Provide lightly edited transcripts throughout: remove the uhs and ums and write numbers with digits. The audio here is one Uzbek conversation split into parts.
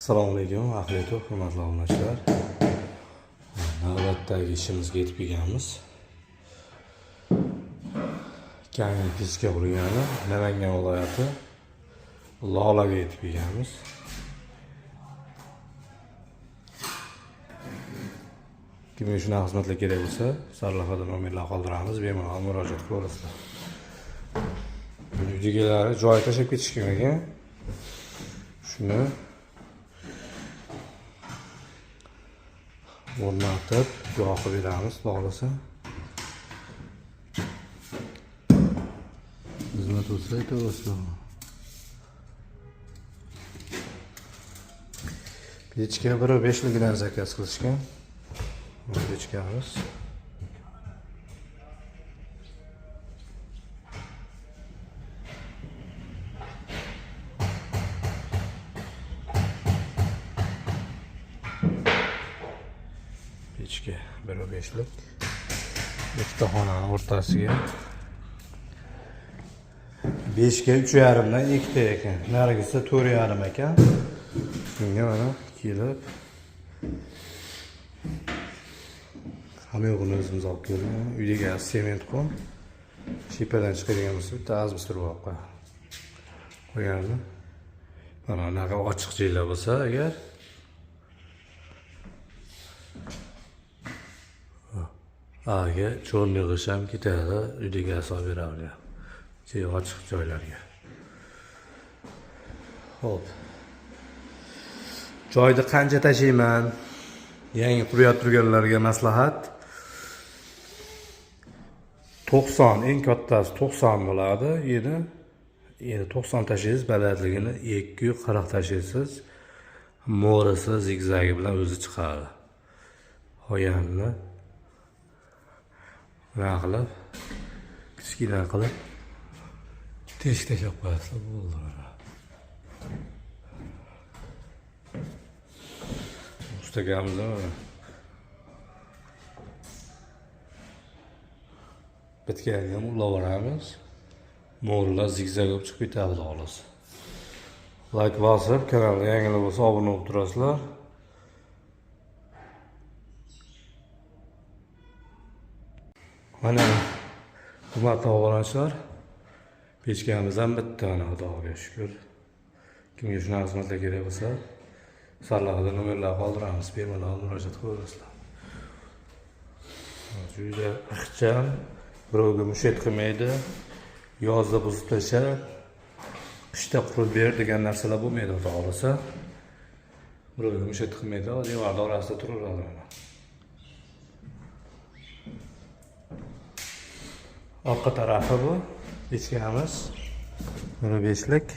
Assalomu alaykum, ahli hurmatli obunachilar. Navbatdagi ishimizga yetib kelganmiz. Kangi Piska bo'lgani Namangan viloyati Lolaga yetib kelganmiz. Kimga shunaqa xizmatlar kerak bo'lsa, sarlavhada nomerlar qoldiramiz, bemalol murojaat qilasizlar. Uydagilar joy tashlab ketishgan ekan. Shuni o'rnatib, yoqib beramiz, xohlasa. Xizmat bo'lsa aytaverasizlar. Pechka 1.5ligidan zakaz qilishgan. Pechkamiz. Pechka 1.5lik. Ikkita xonani o'rtasiga 5ga 3.5 dan ikkita ekan. Narigisi 4.5 ekan. Shunga mana kelib hamma yo'g'ini o'zimiz olib kelgan. Uyga sement qon, shipadan chiqadigan bo'lsa, bitta azbistirib olib qo'ygandim. Mana bunaqa ochiq joylar bo'lsa agar aga cho'rni yig'ish ham ketadi, uyga solib beradi. Ochiq joylarga. Xo'p. Joyni qancha tashiyman? Yangi qurib turganlarga maslahat. 90, eng kattasi 90 bo'ladi. Endi 90 tashiysiz, balandligini 240 tashiysiz. Mo'risi zigzagi bilan o'zi chiqadi. Qolganini nima qilib, kichkina qilib teshik tashlab qo'yasizlar, bo'ldi. Ustagamizda bitgani ham ulaveramiz. Mo'rlar zigzag bo'lib chiqib ketadi, xolos. Like bosib, kanalga yangilar bo'lsa obuna bo'lib turasizlar. Mana hurmatli obunachilar, pechkamiz ham bitta, ana Xudoga shukr. Kimga shunaqa xizmatlar kerak bo'lsa, sarlavhada nomerlar qoldiramiz, bemalol murojaat qilasizlar. Juda ixcham, birovga mushat qilmaydi, yozda buzib tashlab, qishda qurib ber degan narsalar bo'lmaydi, xudo xolasa. Birovga mushat qilmaydi, devorlar orasida turaveradi mana. Orqa tarafi bu pechkamiz 1.5lik.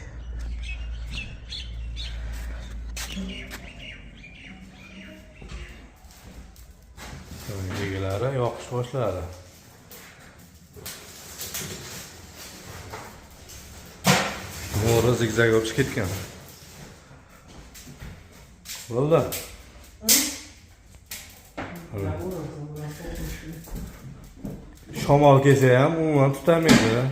Egilari yoqish boshladi. Mo'ri zigzag bo'lib ketgan. Bo'ldi. Shamol kelsa ham umuman tutamaydi.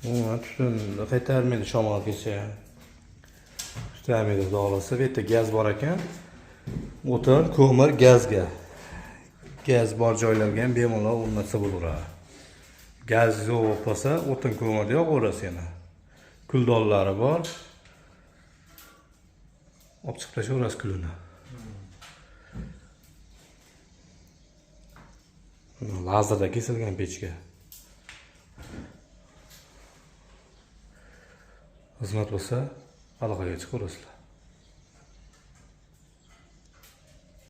Umuman tutunni qaytarmaydi shamol kelsa ham. Tutamaydi, xudo xolasa. Bu yerda gaz bor ekan. O'tin, ko'mir, gazga. Gaz bor joylarga ham bemalol o'rnatsa bo'laveradi. Gaz yo'q bo'lsa, o'tin, ko'mirni yoqaverasiz yana. Kuldonlari bor. Olib chiqib tashlaverasiz kulini. Lazerda kesilgan pechka. Xizmat bo'lsa, aloqaga chiqaverasizlar.